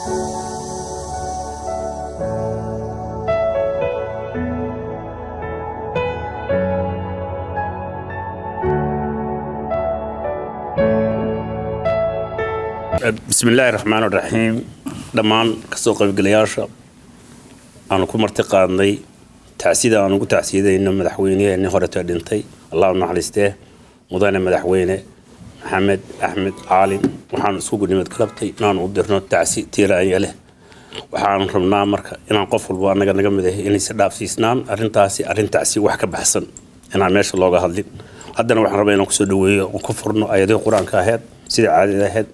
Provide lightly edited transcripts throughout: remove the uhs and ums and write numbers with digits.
بسم الله الرحمن الرحيم. دمان كسوق القلياشة أنا كل مرتقى عندي تعسيدة أنا قلت تعسيدة إنه مدحويني إني هرت دنتي الله نحلسته مضانا مدحوينه محمد أحمد عالم وحان سوق اللي متكلبتي نان ودرنا التعسيد تيرا له وحان رمنا مركا إن قفل وأنا قلنا جمده إني سداف سيسنان أرين تعسيد وحكة بحسن أنا ماشي الله قهدي هذا وحنا ربنا نقصدوه وكفرنا أيدي القرآن كهاد سيد عادي هاد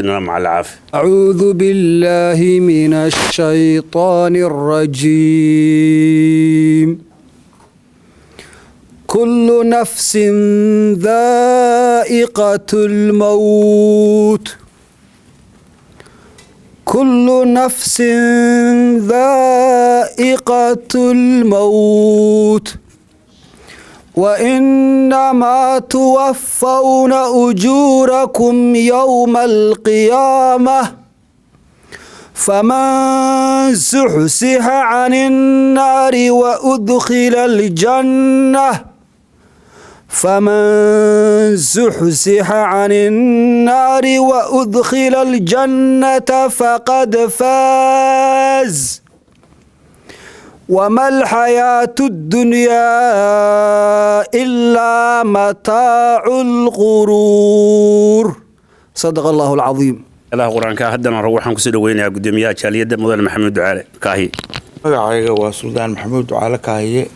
مع العافية. أعوذ بالله من الشيطان الرجيم. كل نفس ذائقة الموت. كل نفس ذائقة الموت وإنما توفون أجوركم يوم القيامة فمن زحزح عن النار وأدخل الجنة فقد فاز وما الحياة الدنيا إلا متاع الغرور. صدق الله العظيم. الله قرآن كهدنا روحنا كسر وين يا قدميات شاليد مدن محمد دعالة كاهي. magacayga waa Suldaan Maxamuud Ducaale Kaahiye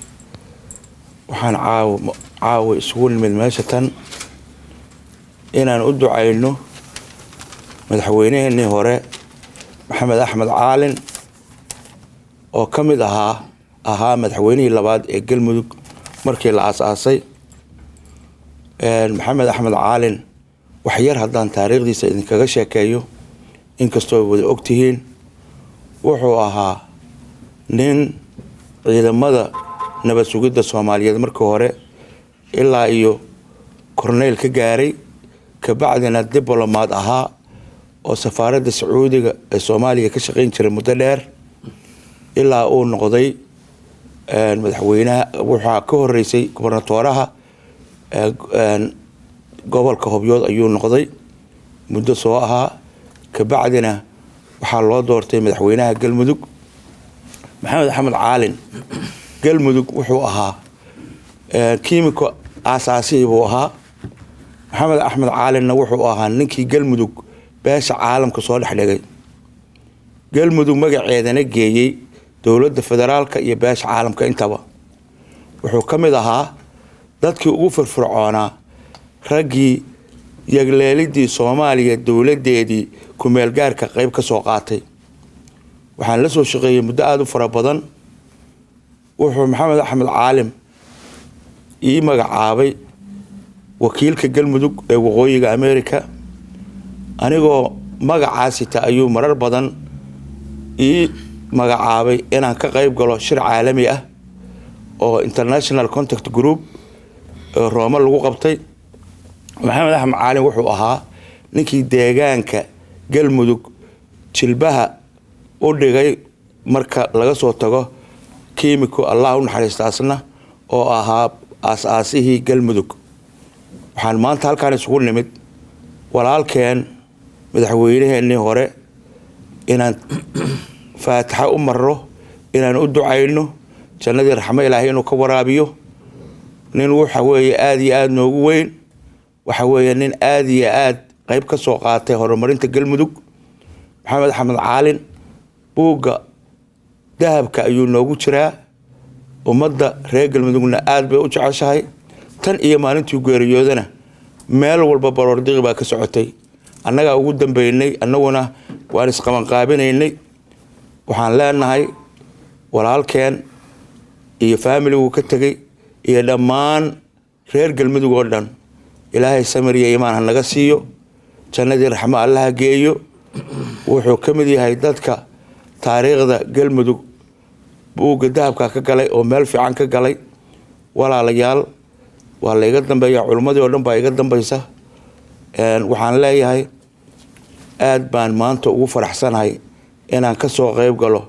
waxaan caawa isugu nimid meeshatan inaan u ducayno madaxweynihii hore Maxamed Axmed Caalin oo kamid ahaa madaxweynihii labaad ee Galmudug markii la aasaasay Maxamed Axmed Caalin wax yar haddaan taariikhdiisa idinkaga sheekeeyo inkastoo wada ogtihiin wuxuu ahaa nin ciidamada nabad sugidda Soomaaliyeed markii hore ilaa iyo korneyl ka gaaray ka bacdina diblomaad ahaa oo safaaradda Sacuudiga ee Soomaaliya ka shaqeyn jiray muddo dheer ilaa uu noqday madaxweynaha waxa ka horeysay gobernatooraha gobolka Hobyood ayuu noqday muddo soo ahaa ka bacdina waxa loo doortay madaxweynaha Galmudug Maxamed Axmed Caalin Galmudug wuxuu ahaa kiimiko aasaasi buu ahaa Maxamed Axmed Caalinna wuxuu ahaa ninkii Galmudug beesha caalamka soo dhaxdhigay Galmudug magaceedana geeyay dawladda federaalka iyo beesha caalamka intaba wuxuu kamid ahaa dadkii ugu firfircoonaa raggii yagleelidii Soomaaliya dawladeedii ku meel gaarka qayb ka soo qaatay waxaan la soo shaqeeyay muddo aad u fara badan wuxuu Maxamed Axmed Caalin ii magacaabay wakiilka Galmudug ee waqooyiga Amerika anigoo magacaasita ayuu marar badan ii magacaabay inaan ka qayb galo shir caalami ah oo International Contact Group Roma lagu qabtay Maxamed Axmed Caalin wuxuu ahaa ninkii deegaanka Galmudug jilbaha u dhigay marka laga soo tago kiimiko Allah u naxariistaasna oo ahaa aasaasihii Galmudug waxaan maanta halkaan isugu nimid walaalkeen madaxweynihii hore inaan faataxa u marro inaan u ducayno jannadii raxmo Ilaahay inuu ka waraabiyo nin waxa weeye aad iyo aad noogu weyn waxa weeye nin aad iyo aad qayb ka soo qaatay horumarinta Galmudug Maxamed Axmed Caalin buuga dahabka ayuu noogu jiraa ummadda reer Galmudugna aad bay u jeceshahay tan iyo maalintii geeriyoodana meel walba baroordiq baa ka socotay annaga ugu dambeynay annaguna waan isqaban qaabinaynay waxaan leenahay walaalkeen iyo family-gu ka tagay iyo dhammaan reer Galmudug oo dhan Ilaahay samir iyo iimaan ha naga siiyo jannadii raxmo Allah geeyo wuxuu kamid yahay dadka taariikhda Galmudug buuga dahabka ka galay oo meel fiican ka galay walaalayaal waa la iga dambeeyaa culimadii oo dhan baa iga dambaysa waxaan leeyahay aad baan maanta ugu faraxsanahay inaan ka soo qayb galo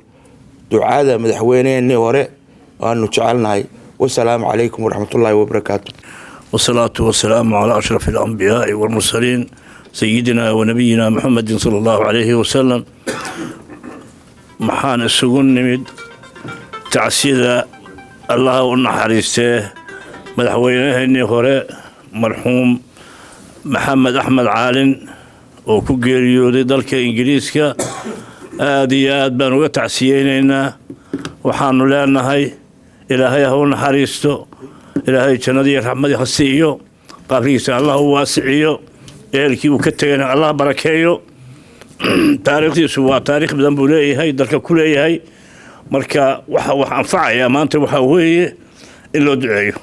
ducada madaxweyneenii hore waanu jecelnahay. والسلام عليكم ورحمة الله وبركاته. والصلاة والسلام على أشرف الأنبياء والمرسلين سيدنا ونبينا محمد صلى الله عليه وسلم. محان السجون نمد تعسيد الله ونحرسته مدحوينه إني هراء مرحوم محمد أحمد عالن وكوجيريو ذلك إنجليزكا آديات بنو تعسييننا وحانو لنا هاي إلهي هو نحرسته إلهي جندي رحمة خسيو قبريس الله واسعيو إلكي وكتينا الله بركيو تاريخي سوا تاريخ بدن بولي هاي درك كلي هاي مركا وح أنفع يا ما أنت وحوي إلا دعيه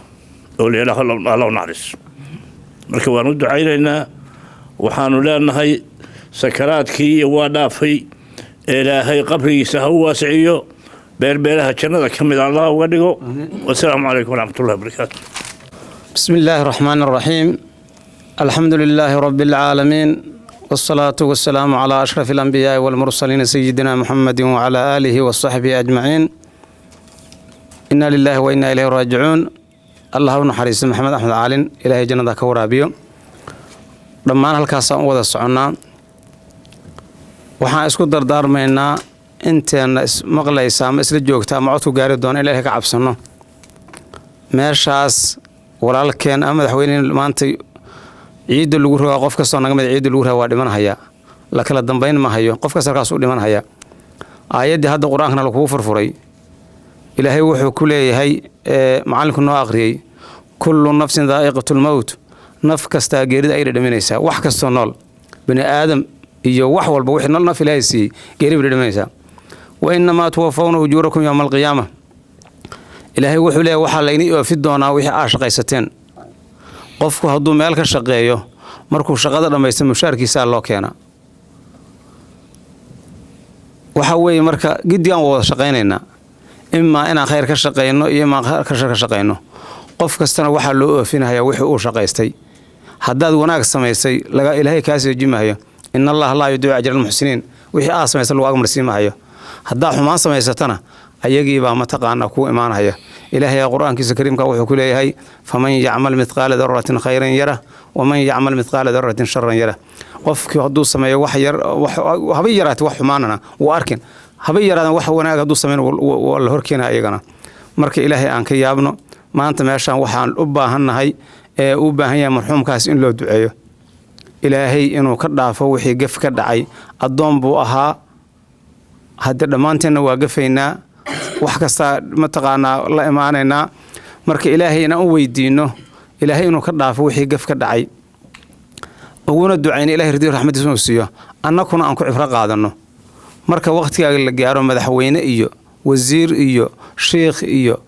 ولي له الله نعرس مركا وندعي علينا وحانو لنا هاي سكرات كي ودافي إلهي قبريس هو واسعيو بيربيرها جنة كمل الله ودقو. والسلام عليكم ورحمة الله وبركاته. بسم الله الرحمن الرحيم. الحمد لله رب العالمين والصلاة والسلام على أشرف الأنبياء والمرسلين سيدنا محمد وعلى آله وصحبه أجمعين. إنا لله وإنا إليه راجعون. الله نحرس محمد أحمد عالن إلهي جنة كورابيو لما هالكاسة وذا الصعنا وحا اسكو دردار مينا intaana maqlaysa ama isla joogta ama codku gaari doona ilaahay ka cabsano meeshaas walaalkeen ama madaxweynaha maanta ciidda lagu rawa qof kasta naga mid ciidda lagu rawa dhimanaya la kala dambeyn ma hayo qof kasta kaas u dhimanaya aayadii hadda quraanka lagu furfuray ilaahay wuxuu ku leeyahay macalinku noo aqriyay kullu nafsin dhaa'iqatul maut naf kasta geerida ay dhimanaysa wax kasta nool bani aadam iyo wax walba wixii nool naf ilaahay si geerida dhimanaysa وإنما توفون أجوركم يوم القيامة إلهي وحولي وحاليني وفي الدونا وحي عاشقيستين قفكو هدو مالك الشقيو مركو شقادة لما يسمى مشاركي سال الله كينا وحوي مركا قد يوم وضا شقينينا إما إنا خير كشقينو إما خير كشقينو قفك استنا وحالو فينا هيا وحي أو شقيستي حداد وناك سميسي لقا إلهي كاسي جيما هيا إن الله لا يدعو أجر المحسنين وحي آسميسي لو أقمر سيما هيا haddaa xumaan samaysatana ayagii baa mataqaana ku imaanaya ilaahay quraankiisa kariimka wuxuu ku leeyahay faman ya'mal mithqala dharratin khayran yara waman ya'mal mithqala dharratin sharran yara qofkii hadduu sameeyo wax yar haba yaraat wax xumaanana uu arkin haba yaraadan wax wanaag hadduu sameeyo wala horkeena ayagana marka ilaahay aan ka yaabno maanta meeshaan waxaan u baahannahay u baahan yahay marxuumkaas in loo duceeyo ilaahay inuu ka dhaafo wixii gaf ka dhacay adoon buu ahaa hadda dhamaanteena waa gafaynaa wax kasta mataqaana la imaanayna marka ilaahayna u weydiino ilaahay inuu ka dhaafo wixii gaf ka dhacay uguna ducayna ilaahay ridii raxmadiisa uu siiyo annakuna aan ku cibro qaadano marka waqtiga la gaaro madaxweyne iyo wasiir iyo sheekh iyo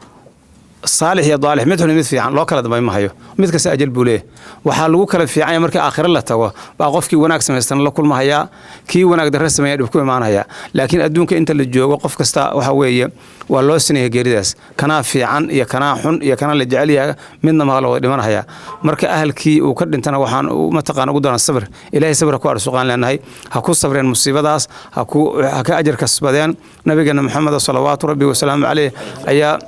صالح يا ضالح مدحون مد فيعان لو كلا دمay ma hayo mid kasta ajal buu leeyahay waxa lagu kala fiican markii aakhir la tago baa qofkii wanaag sameystan la kulmahaya kii wanaag darro sameeyay dib ku imaanaya laakiin adduunka inta la joogo qof kasta waxa weeye waa loo sineeyay geeridaas kana fiican iyo kana xun iyo kana la jecel yahay midna ma la dhimanaya marka ahalkii uu ka dhintana waxaan ma taqaan ugu doonaa sabr ilaahay sabr ku arsuqaan leenahay ha ku sabreen musiibadaas ha ka ajar kasbadeen nabigeena maxamed sallallahu alayhi wa sallam ayaa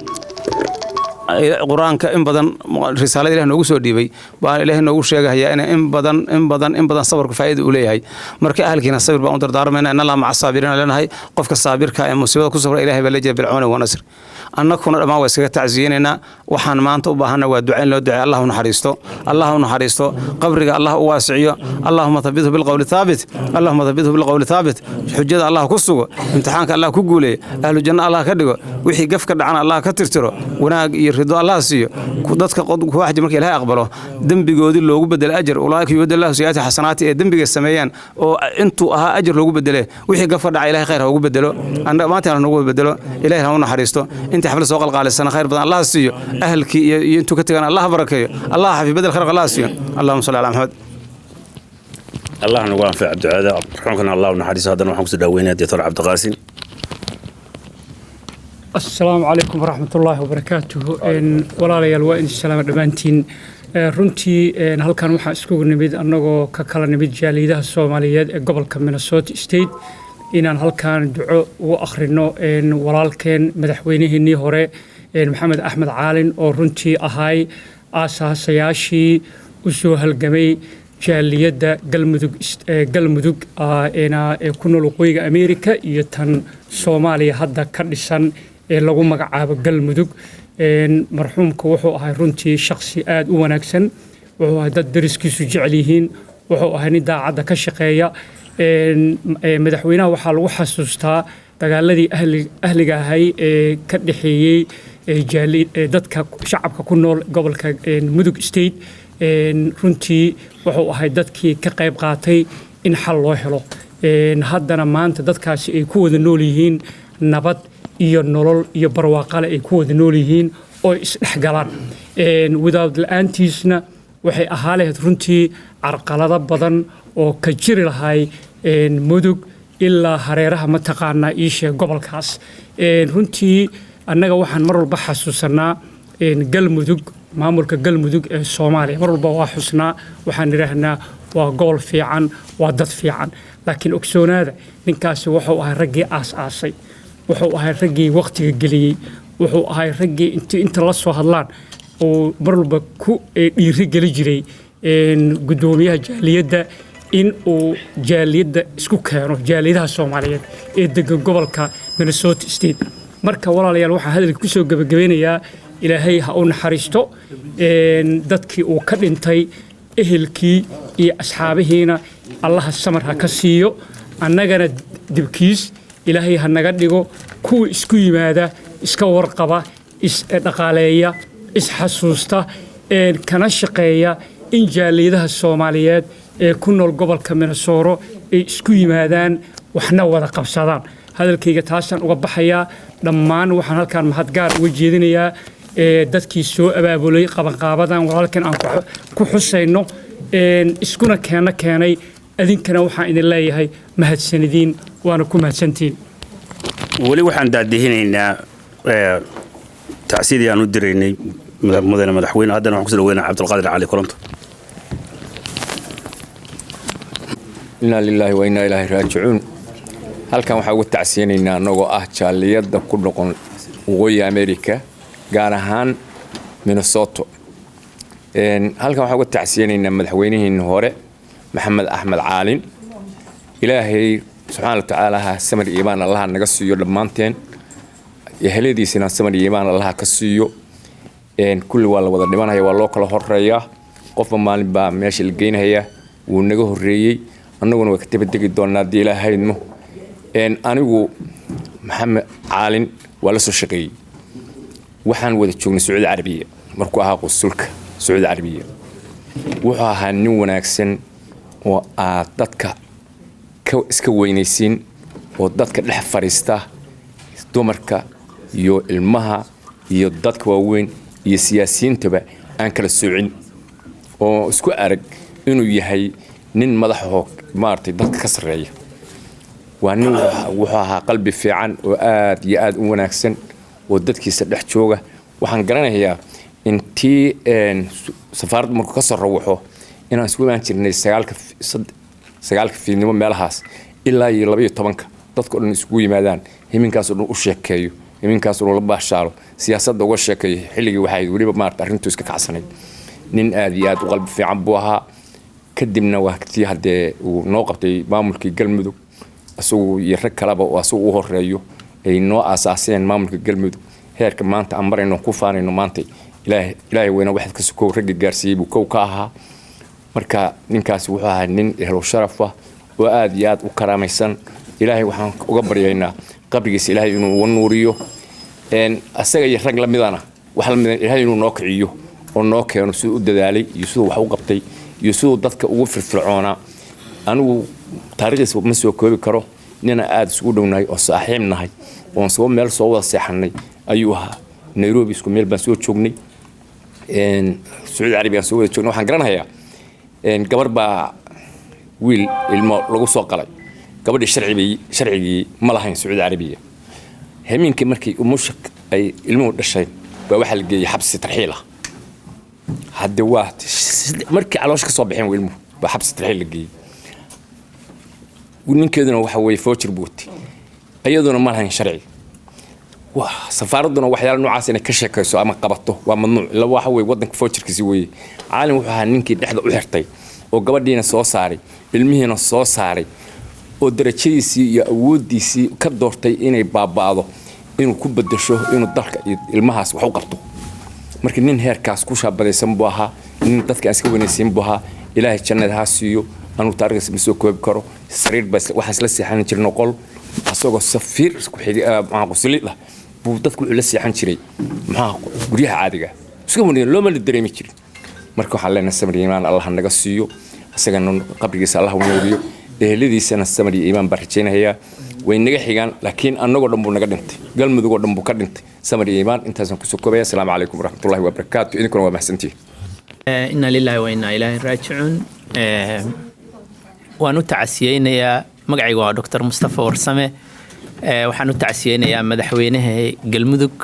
quraanka in badan risaalada Ilaahay noogu soo dhiibay baan Ilaahay noogu sheegaya in badan sabarku faa'iido u leeyahay marka ahalkiina sabir baan u dardaarmayna in Allah maca saabiriina leenahay qofka saabirka ee musiibada ku sabra Ilaahay baa la jeebal bil wa nasr annakuna dhamaan waa iskaga tacsiyeynayna waxaan maanta u baahana waa duceen loo duceeyo Allahu naxariisto qabriga Allah u waasiyo Allahumma thabbithu bil qawli thabit xujjada Allah ku sugo imtixaanka Allah ku guuleeyo ahlu janna Allah ka dhigo wixii gaf ka dhacana Allah ka tirtiro wanaag iyo rido Allah siiyo dadka qodku waxa markii Ilaahay aqbalo dambigoodii loogu bedelo ajar ulaaika yubadallahu sayyi'ati hasanaati ee dambiga sameeyaan oo intuu ahaa ajar loogu bedelo wixii gaf ka dhacay Ilaahay khayr ha ugu bedelo anda maanta noogu bedelo Ilaahay ha u naxariisto انت حفل سوق القالسنا خير بدن الله سيو اهلك انتو كتغان الله بركه الله حفي بدل خير الله سيو اللهم صل على محمد الله نوان في عبد العزيز رحمكنا الله ونحرس هذا waxaan ku daaweynayaa Dr. عبد القاسم السلام عليكم ورحمة الله وبركاته walaalayal waa in salaam dhamaantiin runtii halkan waxa isku nimid anagoo ka kala nimid jaalidaha Soomaaliyeed ee gobolka Minnesota State inaan halkaan duco ugu akhrino walaalkeen madaxweynihii hore maxamed axmed caalin oo runtii ahay aasaasayaashii u soo halgamay jaaliyadda galmudug ee ku nool waqooyiga Ameerika iyo tan Soomaaliya hadda ka dhisan ee lagu magacaabo galmudug. marxuumka wuxuu ahay runtii shakhsi aad u wanaagsan, wuxuu ahay dad dariskiisu jecel yihiin, wuxuu ahay nin daacadda ka shaqeeya. madaxweynaha waxaa lagu xasuustaa dagaaladii ahliga ahay ee ka dhaxeeyay dadka shacabka ku nool gobolka Mudug State. runtii wuxuu ahay dadkii ka qayb qaatay in xal loo helo. haddana maanta dadkaasi ay ku wada nool yihiin nabad iyo nolol iyo barwaaqale ay ku wada nool yihiin oo isdhexgalaan. without la'aantiisna waxay ahaa lahayd runtii carqalado badan oo ka jiri lahay mudug ilaa hareeraha mataqaanaa iisheeg gobolkaas. runtii annaga waxaan mar walba xasuusanaa galmudug, maamulka galmudug ee Soomaaliya mar walba waa xusnaa, waxaan idhaahnaa waa gobol fiican, waa dad fiican. laakiin ogsoonaada ninkaasi wuxuu ahay raggii aas-aasay, wuxuu ahay raggii waqtiga geliyey, wuxuu ahay raggii inta la soo hadlaan oo mar walba ku dhiiri geli jiray gudoomiyaha jaaliyadda in uu jaaliyadda isku keeno jaaliyadaha Soomaaliyeed ee degan gobolka Minnesota State. marka walaalayaal waxaan hadalka ku soo gabagabeynayaa ilaahay ha u naxariisto dadkii uu ka dhintay, ehelkii iyo asxaabihiina allaha samar ha ka siiyo, annagana dibkiis ilaahay ha naga dhigo kuwa isku yimaada, iska warqaba, isdhaqaaleeya, isxasuusta, kana shaqeeya in jaaliyadaha Soomaaliyeed ee ku nool gobolka Minnesota ay isku yimaadaan waxna wada qabsadaan. hadalkayga taasaan uga baxayaa. dhammaan waxaan halkaan mahadgaar uga jeedinayaa dadkii soo abaabulay qabanqaabadan walaalkan aan ku xusayno iskuna keenay. adinkana waxaan idin leeyahay mahadsanidin, waana ku mahadsantiin. weli waxaan daadihinaynaa tacsiidii aan u diraynay mudane madaxweyne. haddana waxaan ku soo dhaweynaa cabdulqaadir cali koronto. inaa lilaahi wa inaa ilaahi raajicuun. halkan waxaan uga tacsiyanaynaa annagoo ah jaaliyadda ku noqon waqooyiga Ameerika, gaar ahaan Minnesota. halkan waxaan uga tacsiyanaynaa madaxweynihii hore maxamed axmed caalin. ilaahay subxaana wa tacaala samir iyo iimaan allaha naga siiyo dhammaanteen, eheladiisina samir iyo iimaan allaha ka siiyo. kulli waa la wada dhimanaya, waa loo kala horeeyaa, qofba maalin baa meesha la geynaya. wuu naga horreeyey, annaguna waa ka tabadegi doonaa haddii ilaahayno. anigu maxamed caalin waa la soo shaqeeyey, waxaan wada joognay Sacuudi Carabiya markuu ahaa qusulka Sacuudi Carabiya. wuxuu ahaa nin wanaagsan oo aad dadka iska weynaysiin, oo dadka dhex fariista, dumarka iyo ilmaha iyo dadka waaweyn iyo siyaasiyiintaba aan kala soocin, oo isku arag inuu yahay nin madaxoo maartay dadka ka sareeya. waa nin wuxuu ahaa qalbi fiican oo aad iyo aad u wanaagsan oo dadkiisa dhex jooga. waxaan garanayaa intii safaaradda markuu ka soo rawaxo inaan isku imaan jirnay 9 fiidnimo meelahaas ilaa iyo 12 dadka dhan isugu yimaadaan, himinkaas oo dhan u sheekeeyo, himinkaas oo la baashaalo, siyaasadda uga sheekeeyo. xilligii waxay waliba maartay arrintu iska kacsanay. nin aad iyo aad u qalbi fiican buu ahaa. kadibna waqti hadee uu noo qabtay maamulkii galmudug, asuu iyo rag kalaba oo asuu u horeeyo ay noo aasaaseen maamulka galmudug. heerka maanta aan marayno ku faanayno maanta ilaahay weyna waxaad ka soo rag gaarsiiyay buu kow ka ahaa. marka ninkaas wuxuu ahaa nin ehlo sharaf ah oo aad iyo aad u karaamaysan. ilaahay waxaan uga baryaynaa qabrigiisa ilaahay inuu u nuuriyo, asaga iyo rag lamidana wax lamid ilaahay inuu noo kiciyo oo noo keeno sidoo u dadaalay iyo sidoo wax u qabtay iyo sidoo dadka ugu firfircoona. anigu taariikhdiisa ma soo koobi karo, nina aad isugu dhownahay oo saaxiib nahay oo soo meel soo wada seexanay ayuu ahaa. Nairobi isku meel baan soo joognay, Sacuudi Carabiya soo wada joognay. waxaan garanayaa gabar baa wiil ilmo lagu soo qalay, gabadhii sharcigii ma lahayn Sacuudi Carabiya. hamiinkii markii umushak ay ilmuhu dhashay baa waxa la geeyay xabsi tarxiil ah. hadda waa markii caloosh ka soo bixin ilmuhu baa xabsi tarxiil la geeyay. ninkeeduna waxa weeye foojir buuti iyaduna ma lahayn sharci safaaraduna waxyaalo noocaas inay ka sheekayso ama qabato waa mamnuuc la waxa weeye wadanka foojirkiisi weeye caalin wuxuu ahaa ninkii dhexda u xirtay oo gabadhiina soo saaray ilmihiina soo saaray oo darajadiisii iyo awoodiisii ka doortay inay baaba'do inuu ku bedesho inuu dalka iyo ilmahaas wax u qabto markii nin heerkaas ku shaabadaysan buu ahaa nin dadka aan iska weynaysiin buu ahaa ilaahay jannada ha siiyo anuu taariikhdiisa ma soo koobi karo sariir baa waxaas la seexan jiray noqol asagoo safiir isku xidhi qusli ah buu dadku wuxuu la seexan jiray maxaa guryaha caadiga iska wanayn loo ma dareemi jirin marka waxaan leenahay samir iimaan Allah naga siiyo asagana qabrigiisa Allah u nuuriyo eheladiisana samir iimaan barajeenaya way naga xigaan laakiin anagoo dhan buu naga dhintay galmudug oo dhan buu ka dhintay samir iimaan intaasan ku soo koobaya assalaamu calaykum waraxmatullaahi wabarakaatuh idinkuna waa mahadsantihiin inna lillahi wa inna ilaahi raajicuun waan u tacsiyeynayaa magacayga waa Dr. Mustafa Warsame waxaan u tacsiyeynayaa madaxweynaha galmudug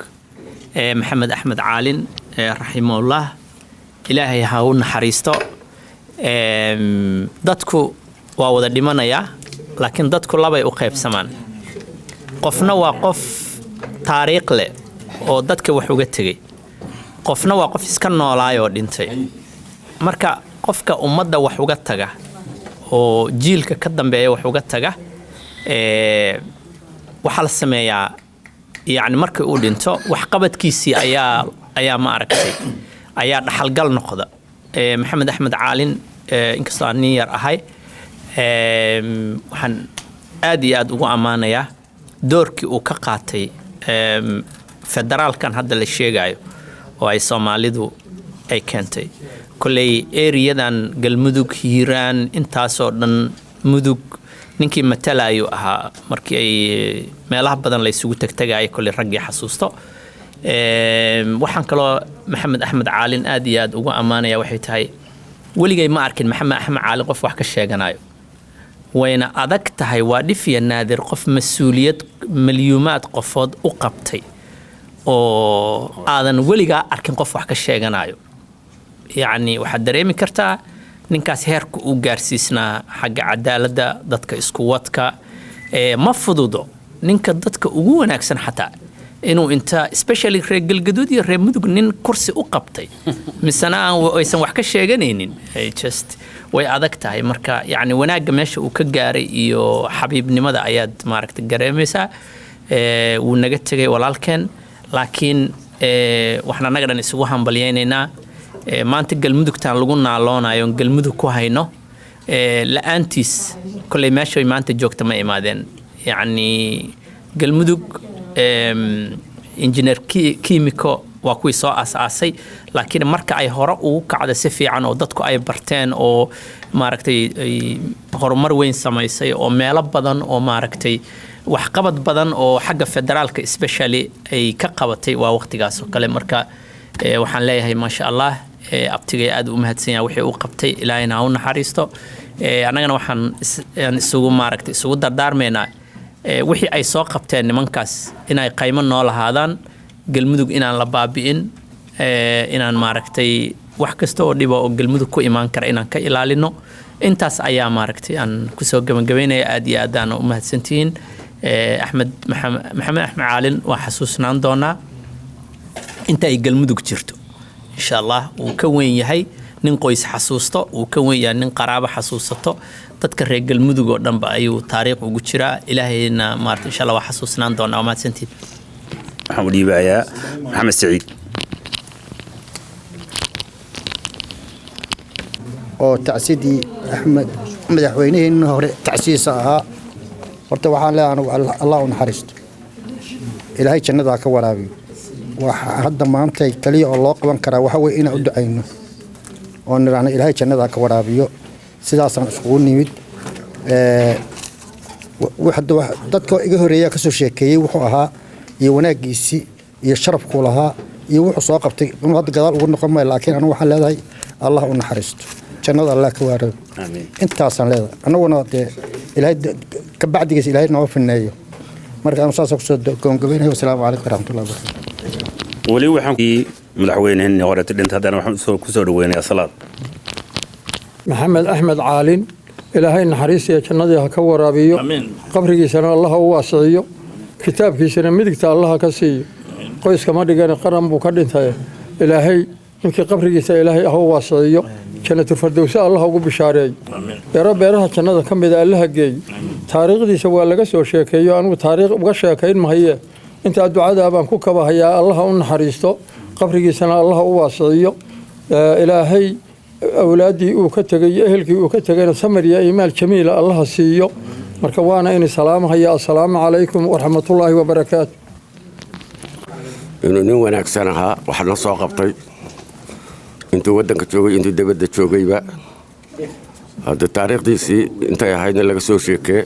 maxamed axmed caalin raximahullah ilaahay ha u naxariisto dadku waa wada dhimanaya laakiin dadku labay u qaybsamaan qofna waa qof taariikh leh oo dadka wax uga tagay qofna waa qof iska noolaay oo dhintay marka qofka ummadda wax uga taga oo jiilka ka dambeeya wax uga taga waxa la sameeyaa yani markii uu dhinto wax qabadkiisii ayaa ma aragtay ayaa dhaxalgal noqda maxamed axmed caalin inkastoo aan nin yar ahay waxaan aad iyo aad ugu ammaanayaa doorkii uu ka qaatay federaalkan hadda la sheegayo oo ay Soomaalidu ay keentay kulay ereyadan galmudug hiiraan intaasoo dhan mudug ninkii matalayo ahaa markii ay meelaha badan la isugu tagtagay kulay raggii xasuusto waxaan kaloo maxamed axmed caalin aad iyo aad ugu ammaanaya waxay tahay waligay ma arkin maxamed axmed caalin qof wax ka sheeganayo wayna adag tahay waa dhifiya naadir qof mas'uuliyad milyuumaad qofood u qabtay oo aadan weligaa arkin qof wax ka sheeganayo yani waxaad dareemi kartaa ninkaas heerku uu gaarsiisnaa xagga cadaaladda dadka isku wadka ma fududo ninka dadka ugu wanaagsan xataa inuu inta especially reer galgaduud iyo reer mudug nin kursi u qabtay misana aysan wax ka sheeganaynin just way adag tahay marka yani wanaagga meesha uu ka gaaray iyo xabiibnimada ayaad maaragtay gareemaysaa wuu naga tegay walaalkeen laakiin waxna naga dhan isugu hambalyeynayna maanta galmudugtaan lagu naaloonayo galmudug ku hayno la'aantiis kulay meesha maanta joogta ma imaadeen yani galmudug engineer chemical waa kuwii soo asaasay laakiin marka ay hore ugu kacdo si fiican oo dadku ay barteen oo maaragtay horumar weyn samaysay oo meelo badan oo maaragtay wax qabad badan oo xagga federaalka especially ay ka qabatay waa waqtigaas oo kale marka waxaan leeyahay ma sha Allah abtigay aad u mahadsan yahay wixii uu qabtay ilaahayna ha u naxariisto anagana waxaan isugu maaragtay isugu dardaarmeynaa wixii ay soo qabteen nimankaas inay qaymo noo lahaadaan galmudug inaan la baabi'in inaan maaragtay wax kasta oo dhibo oo galmudug ku imaan kara inaan ka ilaalino intaas ayaa maaragtay aan ku soo gabagabeynaya aad iyo aad aan u mahadsantihiin maxamed axmed caalin waa xasuusnaan doonaa inta ay galmudug jirto insha Allah uu ka weyn yahay nin qoys xasuusto uu ka weyn yahay nin qaraabo xasuusato dadka reer galmudug oo dhanba ayuu taariikh ugu jiraa ilaahayna maartay insha Allah waa xasuusnaan doonaa mahadsantiin waxaan u dhiibayaa maxamed saciid oo tacsiidii axmed madaxweynihii hore tacsiisa ahaa horta waxaan leeyahay Allah u naxariisto ilaahay jannada ka waraabiyo waxa hadda maanta kaliya oo loo qaban karaa waxa weey in aan u ducayno oo niraahno ilaahay jannada ka waraabiyo sidaasaan isku nimid dadka iga horeeya ka soo sheekeeyay wuxuu ahaa iyo wanaagiisi iyo sharafku lahaa iyo wuxuu soo qabtay inuu hadda gadaal ugu noqon maayo laakiin anigu waxaan leedahay Allah u naxariisto jannada Allah ka waraabiyo amiin intaasaan leedahay anaguna ilaahay ka bacdigiisa ilaahay noo fineeyo marka aan saas ku soo gabagabeynay wassalaamu calaykum waraxmatullaahi wabarakaatuh wali waxaan madaxweynaha hore dhintay hadana waxaan ku soo dhaweynayaa salaad maxamed axmed caalin ilaahay naxariisiya jannadii ha ka waraabiyo qabrigiisana allah u waasiciyo kitaabkiisana midigta allah ka siiyo qoyska ma dhigan qaran buu ka dhintay ilaahay ninkii qabrigiisa ilaahay ha u waasiciyo jannatul firdaws allah ugu bishaareeyo beeraha jannada ka mid ah allah geey taariikhdiisa waa laga soo sheekeeyo anigu taariikh uga sheekayn mahaye inta ducada baan ku kabahayaa allah u naxariisto qabrigiisana allah u waasiciyo ilaahay awlaadii uu ka tagay ehelkii uu ka tagayna samir iyo iimaal jamiila allah siiyo marka waana in salaamahaya assalaamu calaykum waraxmatullaahi wabarakaatu inuu nin wanaagsan ahaa waxna soo qabtay intuu waddanka joogay intuu dibadda joogayba hadda taariikhdiisii intay ahaydna laga soo sheekee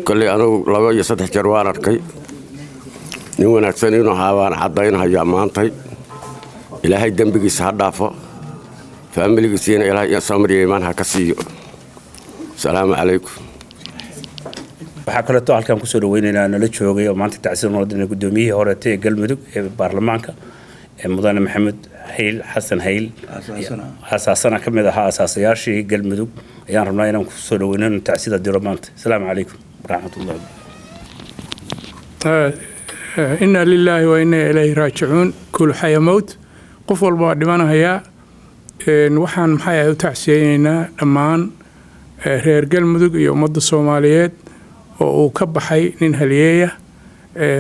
kolley anugu 2 iyo 3 jeer waan arkay nin wanaagsan inuu ahaa baan caddaynhayaa maantay ilaahay dembigiisa ha dhaafo faamiligiisiina ilaahay samir iyo iimaan ha ka siiyo salaamu calaykum waxaa kaleeto halkan kusoo dhaweynaynaa nala joogay oo maanta tacsiir muradina gudoomiyihii horeetay ee galmudug ee baarlamaanka mudane maxamed hayl xasan hayl asaasana ka mid ahaa asaasayaashii galmudug ayaan rabnaa inaan kusoo dhaweynayno tacsida diro maanta asalaamu calaykum waraxmatullahi inna lillahi wa inna ilayhi raajicuun kullu xaya mowt qof walba waa dhimanayaa waxaan maxay u tacsiyeynaynaa dhammaan reer galmudug iyo ummadda Soomaaliyeed oo uu ka baxay nin haliyeeya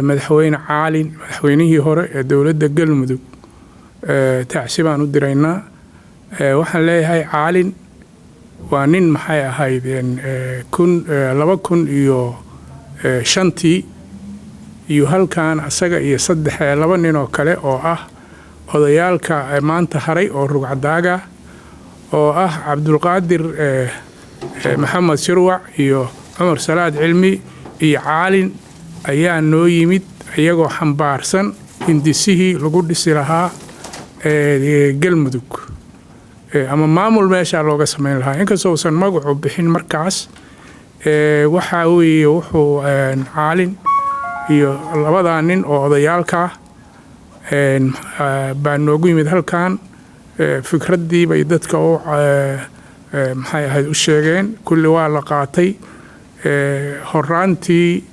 madaxweyne Caalin madaxweynihii hore ee dawladda galmudug tacsi baan u diraynaa waxaan leeyahay Caalin waa nin maxay ahayd 2005 iyo halkan asaga iyo 2 nin oo kale oo ah odayaalka maanta haray oo rugcadaaga oo ah Cabdulqaadir maxamed Shirwac iyo Umar Salaad Cilmi iyo Caalin ayaa noo yimid iyagoo xambaarsan hindisihii lagu dhisi lahaa galmudug ama maamul meesha looga sameyn lahaa inkastoo uusan magacu bixin markaas waxa weeye wuxuu Caalin iyo 2 nin oo odayaalka baa noogu yimid halkan fikraddii bay dadka oo maxay ahayd u sheegeen kulli waa la qaatay horaantii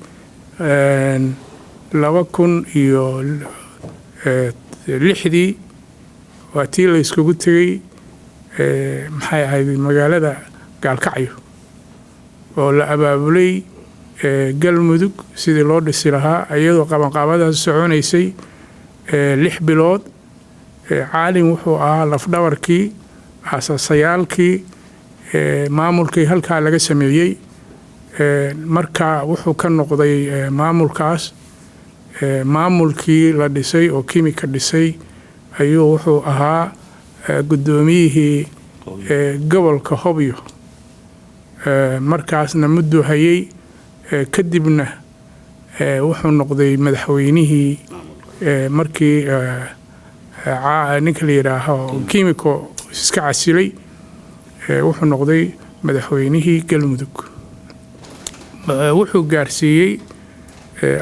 2006 waa tii la iskugu tegay maxay ahayd magaalada Gaalkacyo oo la abaabulay galmudug sidii loo dhisi lahaa iyadoo qabanqaabadaas soconaysay 6 bilood Caalin wuxuu ahaa lafdhabarkii asaasayaalkii maamulkii halkaa laga sameeyey marka wuxuu ka noqday maamulkaas maamulkii la dhisay oo kimika dhisay ayuu wuxuu ahaa gudoomiyihii gobolka Hobyo markaasna muddo hayay kadibna wuxuu noqday madaxweynihii markii ninka la yiraahdo kimiko iska casilay wuxuu noqday madaxweynihii galmudug wuxuu gaarsiiyey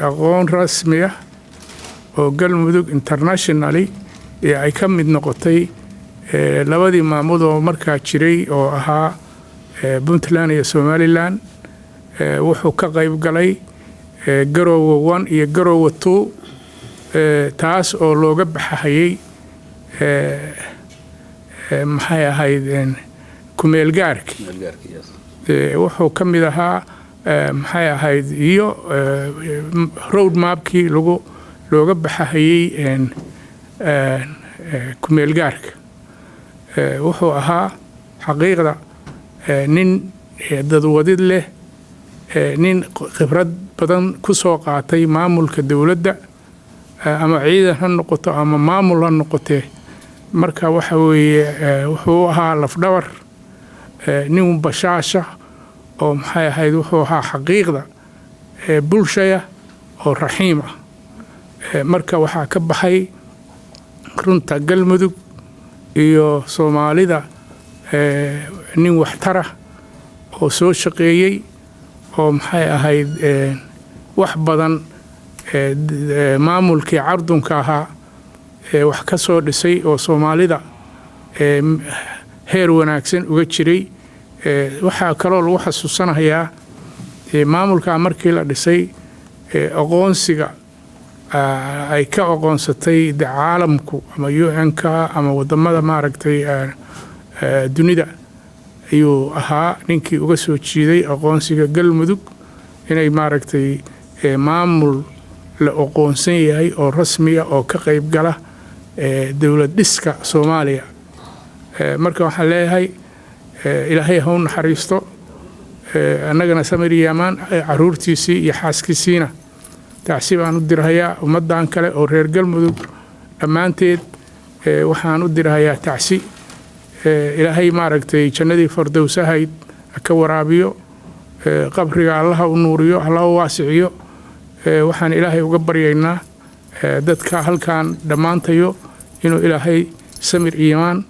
aqoon rasmi ah oo galmudug internationally ay ka mid noqotay 2 maamul oo markaa jiray oo ahaa Puntland iyo Somaliland wuxuu ka qayb galay Garowe 1 iyo Garowe 2 taas oo looga baxayay maxay ahayd kumeel gaarki wuxuu ka mid ahaa maxay ahayd iyo road mapkii looga baxayay kumeel gaarka wuxuu ahaa xaqiiqda nin dadwadid leh nin khibrad badan ku soo qaatay maamulka dawladda ama ciidan ha noqoto ama maamul ha noqotee marka waxa weeye wuxuu ahaa lafdhabar nin bashaasha oo maxay ahayd wuxuu ahaa xaqiiqda bulshaya oo raxiim ah marka waxaa ka baxay runta galmudug iyo Soomaalida nin waxtara oo soo shaqeeyay oo maxay ahayd wax badan maamulkii cardunka ahaa wax ka soo dhisay oo Soomaalida heer wanaagsan uga jiray waxaa kaloo lagu xasuusanayaa maamulka markii la dhisay aqoonsiga ay ka aqoonsatay caalamku ama UN-ka ama wadamada maaragtay dunida ayuu ahaa ninkii uga soo jiiday aqoonsiga galmudug inay maaragtay maamul la aqoonsan yahay oo rasmiya oo ka qayb gala dowlad dhiska Soomaaliya marka waxaan leeyahay ilaahay ha u naxariisto annagana samir yamaan caruurtiisii iyo xaaskiisiina tacsiib aan u dirhayaa ummadan kale oo reer galmudug dhammaanteed waxaan u dirhayaa tacsi ilaahay maaragtay jannadii fardowsahayd ka waraabiyo qabriga allaha u nuuriyo allaha u waasiciyo waxaan ilaahay uga baryaynaa dadka halkan dhammaantayo inuu ilaahay samir iimaan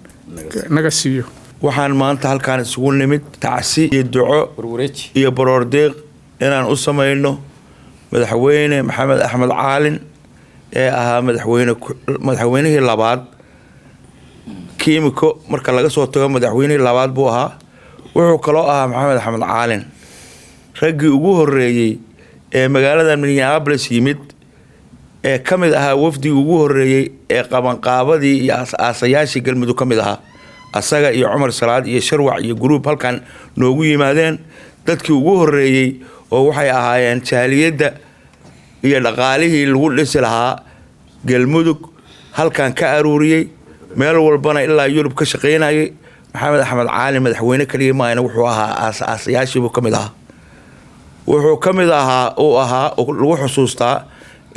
naga siiyo waxaan maanta halkaan isugu nimid tacsi iyo duco iyo baroordeeq inaan u samayno madaxweyne maxamed axmed caalin ee ahaa madaxweynihii labaad kiimiko marka laga soo tago madaxweynihii labaad buu ahaa wuxuu kaloo ahaa maxamed axmed caalin raggii ugu horeeyey ee magaalada Minneapolis yimid ee ka mid ahaa wafdigii ugu horeeyey ee qabanqaabadii iyo aasayaashii galmudug ka mid ahaa asaga iyo Cumar Salaad iyo Sharwac iyo group halkan noogu yimaadeen dadkii ugu horeeyey oo waxay ahaayeen jaaliyada iyo dhaqaalihii lagu dhisi lahaa galmudug halkan ka aruuriyay meel walbana ilaa Yurub ka shaqeynayay maxamed axmed caalin madaxweyne kaliya maayna wuxuu ahaa aasayaashii buu ka mid ahaa wuxuu ka mid ahaa oo lagu xusuustaa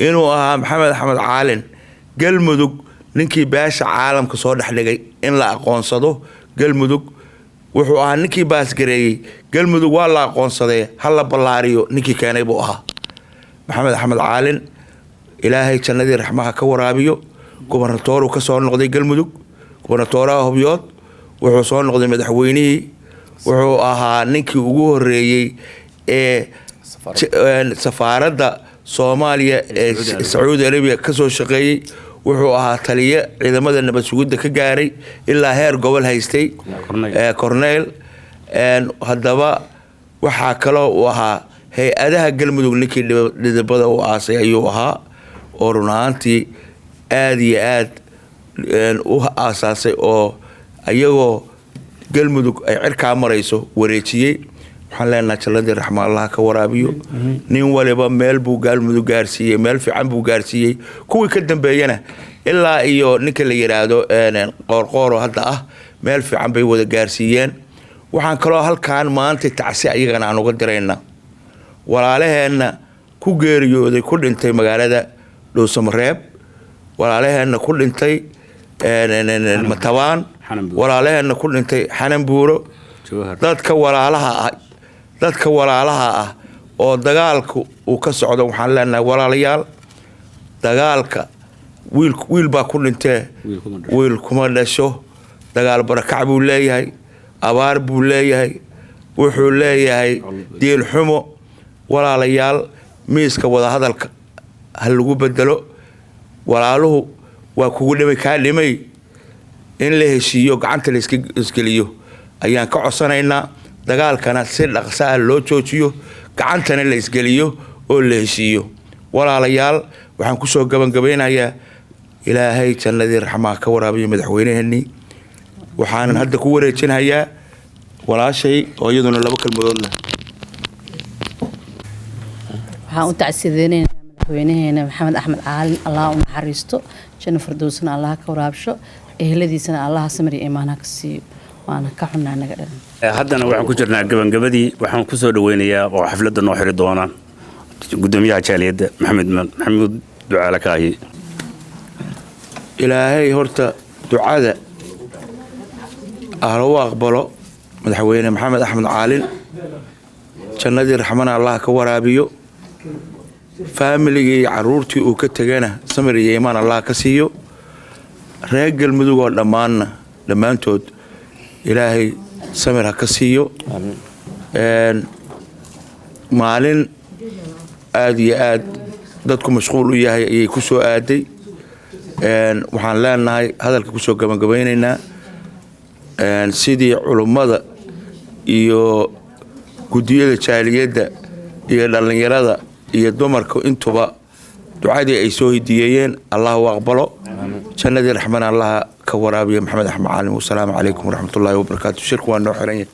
inuu ahaa maxamed axmed caalin galmudug ninkii beesha caalamka soo dhaxdhigay in la aqoonsado galmudug wuxuu ahaa ninkii baasgareeyay galmudug waa la aqoonsaday hal la ballaariyo ninkii keenay buu ahaa maxamed axmed caalin ilaahay jannadii raxmaha ka waraabiyo gobernatooru ka soo noqday galmudug gobernatooraha Hobyood wuxuu soo noqday madaxweynihii wuxuu ahaa ninkii ugu horeeyay ee safaaradda Soomaaliya ee Sacuudi Arabia ka soo shaqeeyay wuxuu ahaa taliye ciidamada nabad sugidda ka gaaray ilaa heer gobol haystay Corneel haddaba waxaa kaloo uu ahaa hay-adaha galmudug ninkii dhidibada u aasay ayuu ahaa oo run ahaantii aad iyo aad u aasaasay oo ayagoo galmudug ay cirkaa marayso wareejiyey waxaan leenahay jannadii raxma allah ka waraabiyo nin waliba meel buu galmudug gaarsiiyey meel fiican buu gaarsiiyey kuwii ka dambeeyana ilaa iyo ninka la yiraahdo qoorqoor hadda ah meel fiican bay wada gaarsiiyeen waxaan kaloo halkaan maanta tacsi ayagana aan uga diraynaa walaalaheena ku geeriyooday ku dhintay magaalada Dhuusamareeb walaalaheena ku dhintay Matabaan walaalaheena ku dhintay Xananbuuro dadka walaalaha ah oo dagaalku uu ka socdo waxaan leenahay walaalayaal dagaalka wiil baa ku dhintay wiil kuma dhasho dagaal barakac buu leeyahay abaar buu leeyahay wuxuu leeyahay diil xumo walaalayaal miiska wada hadalka hal lagu bedelo walaaluhu waa kugu dhimay ka dhimay in la heshiiyo gacanta la iskaliyo ayaan ka codsanaynaa dagaalkana si dhaqso ah loo joojiyo gacantana la isgaliyo oo la heshiiyo walaalayaal waxaan ku soo gabagabeynayaa ilaahay jannadii raxmaha ka waraabiyo madaxweynaheennii waxaan hadda ku wareejinayaa walaashay oo iyaduna laba kalmadood leh waxaan u tacsiideynaa madaxweynaheena maxamed axmed caalin allah u naxariisto janno fardowsana allah ka waraabsho eheladiisana allah samir iyo iimaan ka siiyo waana ka xunaa naga dhan haddana waxaan ku jirnaa gabagabadii waxaan ku soo dhaweynayaa oo xafladda noo xiri doona gudoomiyaha jaaliyadda maxamuud ducaale kaahi ilaahay horta ducada ahlo aqbalo madaxweyne maxamed axmed caalin jannadii raxmana allah ka waraabiyo faamiligii caruurtii uu ka tagana samir iyo iimaan allah ka siiyo reer galmudug oo dhammaantood ilaahay samir ha ka siiyo maalin aad iyo aad dadku mashquul u yahay ayay ku soo aaday waxaan leenahay hadalka ku soo gabagabeynaynaa sidii culummada iyo gudiyada jaaliyadda iyo dhallinyarada iyo dumarka intuba ducadii ay soo hidiyeeyeen allah u aqbalo jannadii raxmana allah ka waraabiyo maxamed axmed caalin wasalaamu calaykum waraxmatullaahi wabarakaatu shirku waa noo xiran yahay